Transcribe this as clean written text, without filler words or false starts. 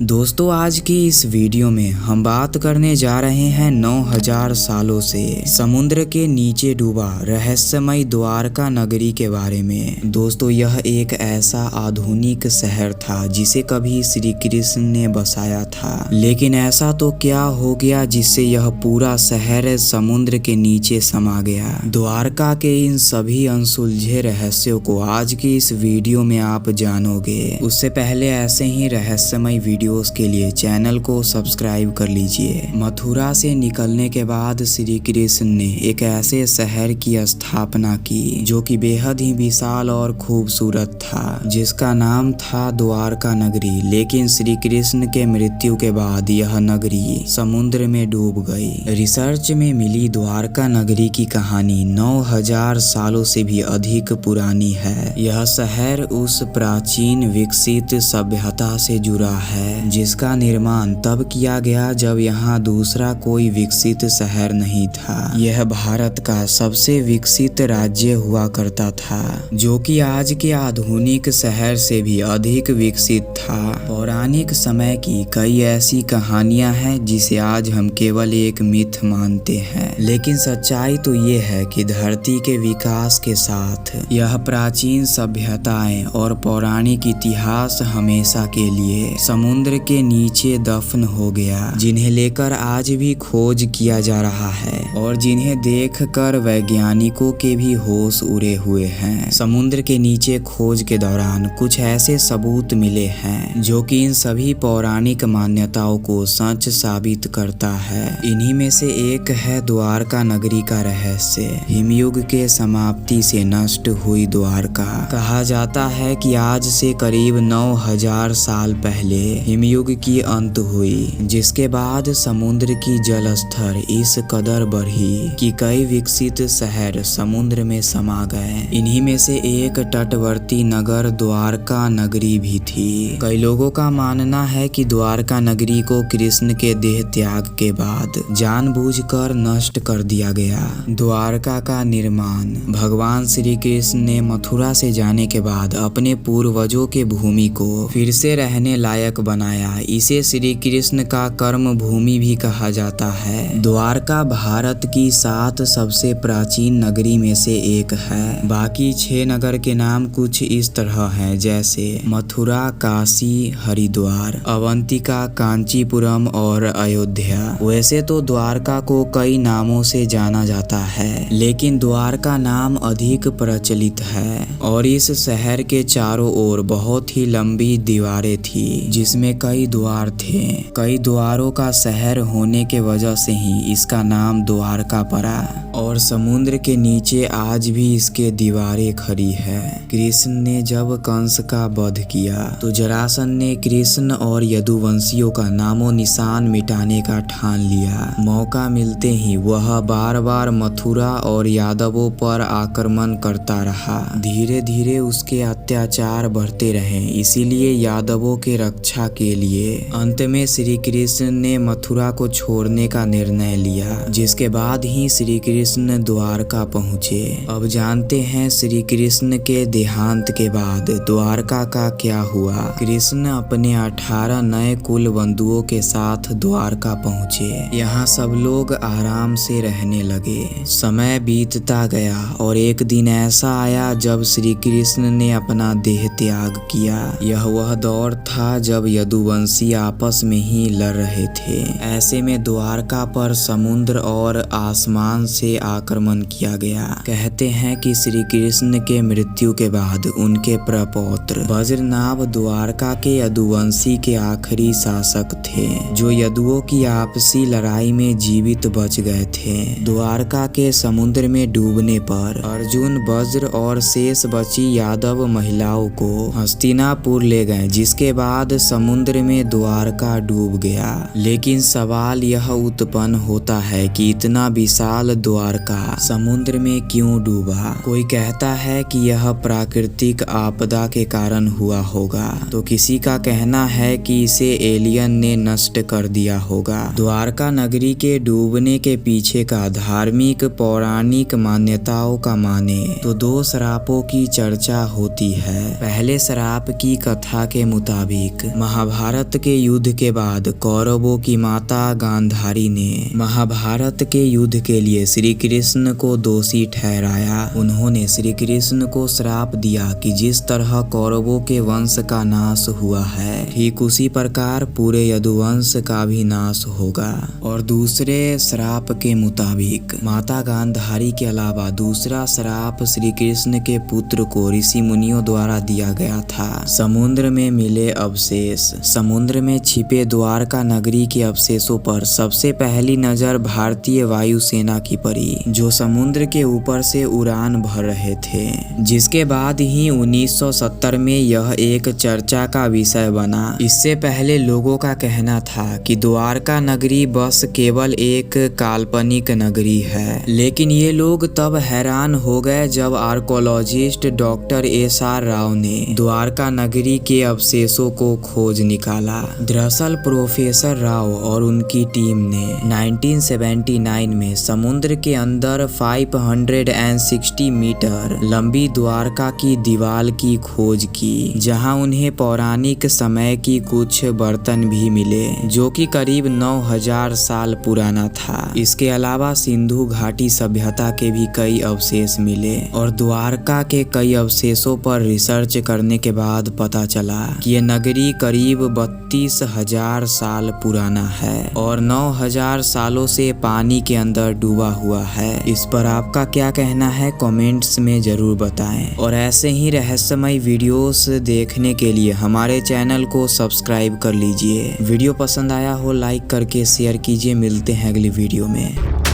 दोस्तों आज की इस वीडियो में हम बात करने जा रहे हैं 9000 सालों से समुद्र के नीचे डूबा रहस्यमय द्वारका नगरी के बारे में। दोस्तों यह एक ऐसा आधुनिक शहर था जिसे कभी श्री कृष्ण ने बसाया था, लेकिन ऐसा तो क्या हो गया जिससे यह पूरा शहर समुद्र के नीचे समा गया। द्वारका के इन सभी अनसुलझे रहस्यों को आज की इस वीडियो में आप जानोगे। उससे पहले ऐसे ही रहस्यमय वीडियोस के लिए चैनल को सब्सक्राइब कर लीजिए। मथुरा से निकलने के बाद श्री कृष्ण ने एक ऐसे शहर की स्थापना की जो कि बेहद ही विशाल और खूबसूरत था, जिसका नाम था द्वारका नगरी। लेकिन श्री कृष्ण के मृत्यु के बाद यह नगरी समुद्र में डूब गई। रिसर्च में मिली द्वारका नगरी की कहानी 9000 सालों से भी अधिक पुरानी है। यह शहर उस प्राचीन विकसित सभ्यता से जुड़ा है जिसका निर्माण तब किया गया जब यहाँ दूसरा कोई विकसित शहर नहीं था। यह भारत का सबसे विकसित राज्य हुआ करता था, जो कि आज के आधुनिक शहर से भी अधिक विकसित था। पौराणिक समय की कई ऐसी कहानियां हैं जिसे आज हम केवल एक मिथ मानते हैं, लेकिन सच्चाई तो ये है कि धरती के विकास के साथ यह प्राचीन सभ्यताएं और पौराणिक इतिहास हमेशा के लिए समुद्र के नीचे दफन हो गया, जिन्हें लेकर आज भी खोज किया जा रहा है और जिन्हें देखकर वैज्ञानिकों के भी होश उड़े हुए हैं। समुद्र के नीचे खोज के दौरान कुछ ऐसे सबूत मिले हैं जो कि इन सभी पौराणिक मान्यताओं को सच साबित करता है। इन्हीं में से एक है द्वारका नगरी का रहस्य। हिमयुग के समाप्ति से नष्ट हुई द्वारका। कहा जाता है कि आज से करीब 9000 साल पहले हिमयुग की अंत हुई, जिसके बाद समुद्र की जल स्तर इस कदर बढ़ी कि कई विकसित शहर समुद्र में समा गए। इन्हीं में से एक तटवर्ती नगर द्वारका नगरी भी थी। कई लोगों का मानना है कि द्वारका नगरी को कृष्ण के देह त्याग के बाद जानबूझकर नष्ट कर दिया गया। द्वारका का निर्माण भगवान श्री कृष्ण ने मथुरा से जाने के बाद अपने पूर्वजों के भूमि को फिर से रहने लायक बनाया। इसे श्री कृष्ण का कर्म भूमि भी कहा जाता है। द्वारका भारत की 7 सबसे प्राचीन नगरी में से एक है। बाकी 6 नगर के नाम कुछ इस तरह हैं, जैसे मथुरा, काशी, हरिद्वार, अवंतिका, कांचीपुरम और अयोध्या। वैसे तो द्वारका को कई नामों से जाना जाता है, लेकिन द्वारका नाम अधिक प्रचलित है और इस शहर के चारों ओर बहुत ही लंबी दीवारें थी, जिसमें कई द्वार थे। कई द्वारों का शहर होने के वजह से ही इसका नाम द्वारका पड़ा और समुद्र के नीचे आज भी इसके दीवारें खड़ी है। कृष्ण ने जब कंस का वध किया तो जरासंध ने कृष्ण और यदुवंशियों का नामो निशान मिटाने का ठान लिया। मौका मिलते ही वह बार बार मथुरा और यादवों पर आक्रमण करता रहा। धीरे धीरे उसके अत्याचार बढ़ते रहे, इसीलिए यादवों के रक्षा के लिए अंत में श्री कृष्ण ने मथुरा को छोड़ने का निर्णय लिया, जिसके बाद ही श्री कृष्ण द्वारका पहुँचे। अब जानते हैं श्री कृष्ण के देहांत के बाद द्वारका का क्या हुआ। कृष्ण अपने 18 नए कुल बंधुओं के साथ द्वारका पहुँचे। यहाँ सब लोग आराम से रहने लगे। समय बीतता गया और एक दिन ऐसा आया जब श्री कृष्ण ने अपना देह त्याग किया। यह वह दौर था जब यदुवंशी आपस में ही लड़ रहे थे। ऐसे में द्वारका पर समुद्र और आसमान से आक्रमण किया गया। कहते हैं कि श्री कृष्ण के मृत्यु के बाद उनके प्रपौत्र वज्रनाभ द्वारका के यदुवंशी के आखिरी शासक थे, जो यदुओं की आपसी लड़ाई में जीवित बच गए थे। द्वारका के समुद्र में डूबने पर अर्जुन, वज्र और शेष बची यादव महिलाओं को हस्तिनापुर ले गए, जिसके बाद समुद्र में द्वारका डूब गया। लेकिन सवाल यह उत्पन्न होता है कि इतना विशाल द्वारका समुद्र में क्यों डूबा। कोई कहता है कि यह प्राकृतिक आपदा के कारण हुआ होगा, तो किसी का कहना है कि इसे एलियन ने नष्ट कर दिया होगा। द्वारका नगरी के डूबने के पीछे का धार्मिक पौराणिक मान्यताओं का माने तो 2 श्रापों की चर्चा होती है। पहले श्राप की कथा के मुताबिक महाभारत के युद्ध के बाद कौरवों की माता गांधारी ने महाभारत के युद्ध के लिए श्री कृष्ण को दोषी ठहराया। उन्होंने श्री कृष्ण को श्राप दिया कि जिस तरह कौरवों के वंश का नाश हुआ है, ठीक उसी प्रकार पूरे यदुवंश का भी नाश होगा। और दूसरे श्राप के मुताबिक माता गांधारी के अलावा दूसरा श्राप श्री कृष्ण के पुत्र को ऋषि मुनियों द्वारा दिया गया था। समुद्र में मिले अवशेष। समुद्र में छिपे द्वारका नगरी के अवशेषों पर सबसे पहली नजर भारतीय वायुसेना की पड़ी, जो समुद्र के ऊपर से उड़ान भर रहे थे, जिसके बाद ही 1970 में यह एक चर्चा का विषय बना। इससे पहले लोगों का कहना था कि द्वारका नगरी बस केवल एक काल्पनिक नगरी है, लेकिन ये लोग तब हैरान हो गए जब आर्कोलॉजिस्ट डॉक्टर SR राव ने द्वारका नगरी के अवशेषों को खोज निकाला। दरअसल प्रोफेसर राव और उनकी टीम ने 1979 में समुद्र के अंदर 560 मीटर लंबी द्वारका की दीवार की खोज की, जहां उन्हें पौराणिक समय की कुछ बर्तन भी मिले, जो कि करीब 9000 साल पुराना था। इसके अलावा सिंधु घाटी सभ्यता के भी कई अवशेष मिले और द्वारका के कई अवशेषों पर रिसर्च करने के बाद पता चला कि ये नगरी करीब 32,000 साल पुराना है और 9,000 सालों से पानी के अंदर डूबा हुआ है। इस पर आपका क्या कहना है कमेंट्स में जरूर बताएं। और ऐसे ही रहस्यमय वीडियोस देखने के लिए हमारे चैनल को सब्सक्राइब कर लीजिए। वीडियो पसंद आया हो लाइक करके शेयर कीजिए। मिलते हैं अगली वीडियो में।